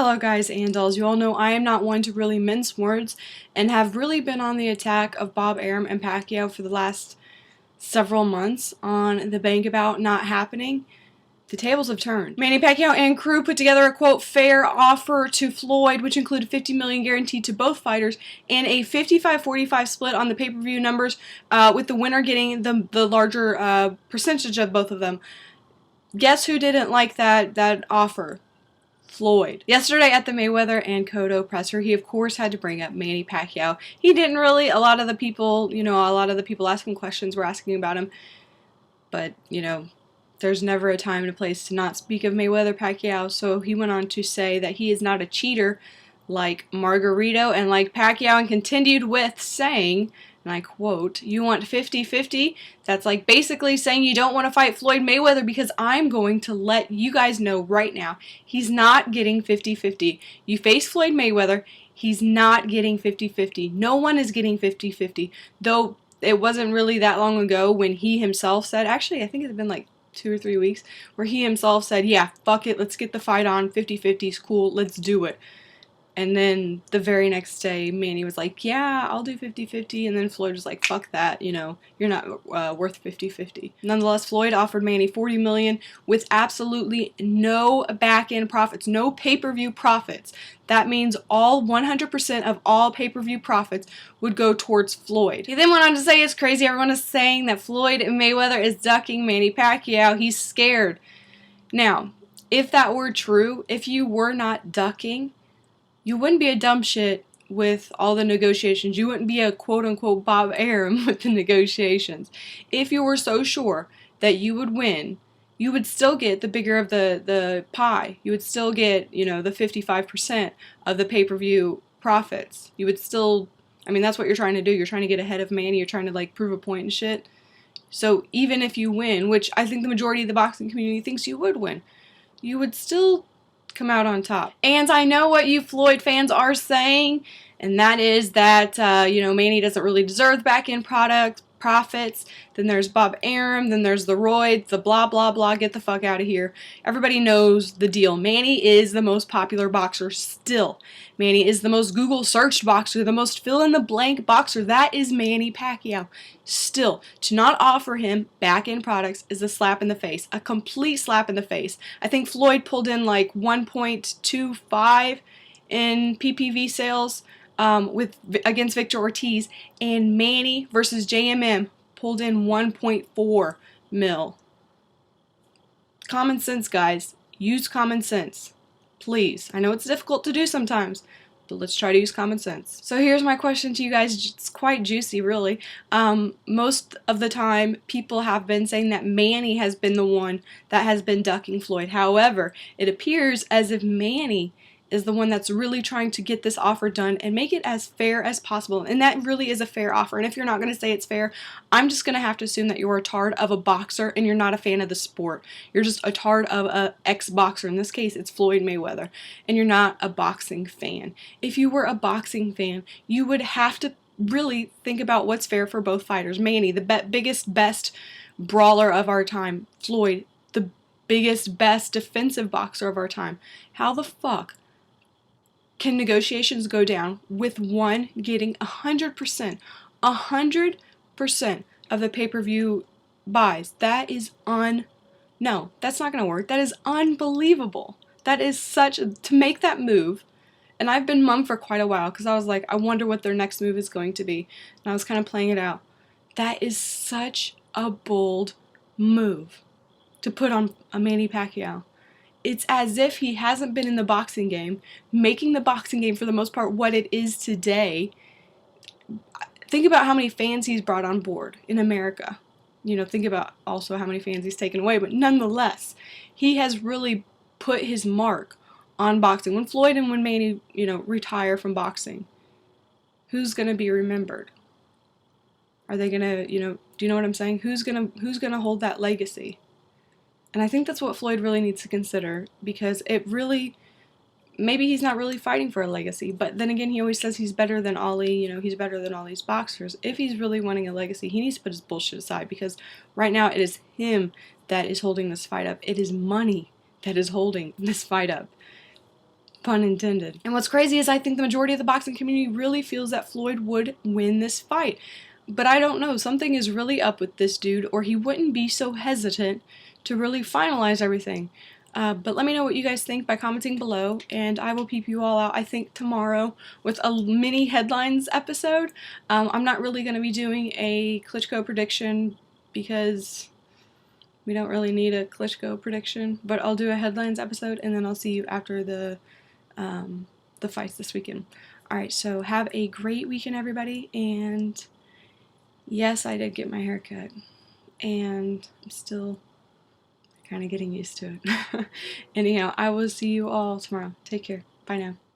Hello guys and dolls. You all know I am not one to really mince words and have really been on the attack of Bob Arum and Pacquiao for the last several months on the bank about not happening. The tables have turned. Manny Pacquiao and crew put together a quote fair offer to Floyd, which included $50 million guaranteed to both fighters and a 55-45 split on the pay-per-view numbers, with the winner getting the larger percentage of both of them. Guess who didn't like that offer? Floyd. Yesterday at the Mayweather and Cotto presser, he of course had to bring up Manny Pacquiao. He didn't really. A lot of the people asking questions were asking about him. But, there's never a time and a place to not speak of Mayweather Pacquiao, so he went on to say that he is not a cheater like Margarito and like Pacquiao, and continued with saying, and I quote, "You want 50-50? That's like basically saying you don't want to fight Floyd Mayweather because I'm going to let you guys know right now, he's not getting 50-50. You face Floyd Mayweather, he's not getting 50-50. No one is getting 50-50. Though it wasn't really that long ago when he himself said, actually I think it had been like 2 or 3 weeks, where he himself said, yeah, fuck it, let's get the fight on, 50-50 is cool, let's do it. And then the very next day, Manny was like, yeah, I'll do 50-50. And then Floyd was like, fuck that, you're not worth 50-50. Nonetheless, Floyd offered Manny $40 million with absolutely no back-end profits, no pay-per-view profits. That means all 100% of all pay-per-view profits would go towards Floyd. He then went on to say it's crazy. Everyone is saying that Floyd Mayweather is ducking Manny Pacquiao. He's scared. Now, if that were true, if you were not ducking, you wouldn't be a dumb shit with all the negotiations. You wouldn't be a quote-unquote Bob Arum with the negotiations. If you were so sure that you would win, you would still get the bigger of the pie. You would still get, the 55% of the pay-per-view profits. You would still, that's what you're trying to do. You're trying to get ahead of Manny. You're trying to, prove a point and shit. So even if you win, which I think the majority of the boxing community thinks you would win, you would still come out on top. And I know what you Floyd fans are saying, and that is that, Manny doesn't really deserve back-end profits. Then there's Bob Arum, then there's the roids, the blah, blah, blah, get the fuck out of here. Everybody knows the deal. Manny is the most popular boxer still. Manny is the most Google searched boxer, the most fill-in-the-blank boxer. That is Manny Pacquiao. Still, to not offer him back-end products is a slap in the face, a complete slap in the face. I think Floyd pulled in like 1.25 in PPV sales against Victor Ortiz, and Manny versus JMM pulled in 1.4 mil. Common sense, guys. Use common sense. Please. I know it's difficult to do sometimes, but let's try to use common sense. So here's my question to you guys. It's quite juicy, really. Most of the time, people have been saying that Manny has been the one that has been ducking Floyd. However, it appears as if Manny is the one that's really trying to get this offer done and make it as fair as possible. And that really is a fair offer. And if you're not going to say it's fair, I'm just going to have to assume that you're a tard of a boxer and you're not a fan of the sport. You're just a tard of an ex-boxer. In this case, it's Floyd Mayweather. And you're not a boxing fan. If you were a boxing fan, you would have to really think about what's fair for both fighters. Manny, the biggest, best brawler of our time. Floyd, the biggest, best defensive boxer of our time. How the fuck can negotiations go down with one getting 100% of the pay-per-view buys? That is no, that's not going to work. That is unbelievable. That is to make that move, and I've been mum for quite a while because I was like, I wonder what their next move is going to be, and I was kind of playing it out. That is such a bold move to put on a Manny Pacquiao. It's as if he hasn't been in the boxing game, making the boxing game for the most part what it is today. Think about how many fans he's brought on board in America. Think about also how many fans he's taken away. But nonetheless, he has really put his mark on boxing. When Floyd and when Manny, retire from boxing, who's going to be remembered? Are they going to, do you know what I'm saying? Who's going to hold that legacy? And I think that's what Floyd really needs to consider, because it really, maybe he's not really fighting for a legacy, but then again, he always says he's better than Ali, he's better than all these boxers. If he's really wanting a legacy, he needs to put his bullshit aside, because right now it is him that is holding this fight up. It is money that is holding this fight up. pun intended. And what's crazy is I think the majority of the boxing community really feels that Floyd would win this fight. But I don't know, something is really up with this dude, or he wouldn't be so hesitant to really finalize everything. But let me know what you guys think by commenting below, and I will peep you all out, I think, tomorrow with a mini headlines episode. I'm not really going to be doing a Klitschko prediction because we don't really need a Klitschko prediction, but I'll do a headlines episode, and then I'll see you after the fights this weekend. Alright, so have a great weekend, everybody, and yes, I did get my hair cut, and I'm still kind of getting used to it. Anyhow, I will see you all tomorrow. Take care. Bye now.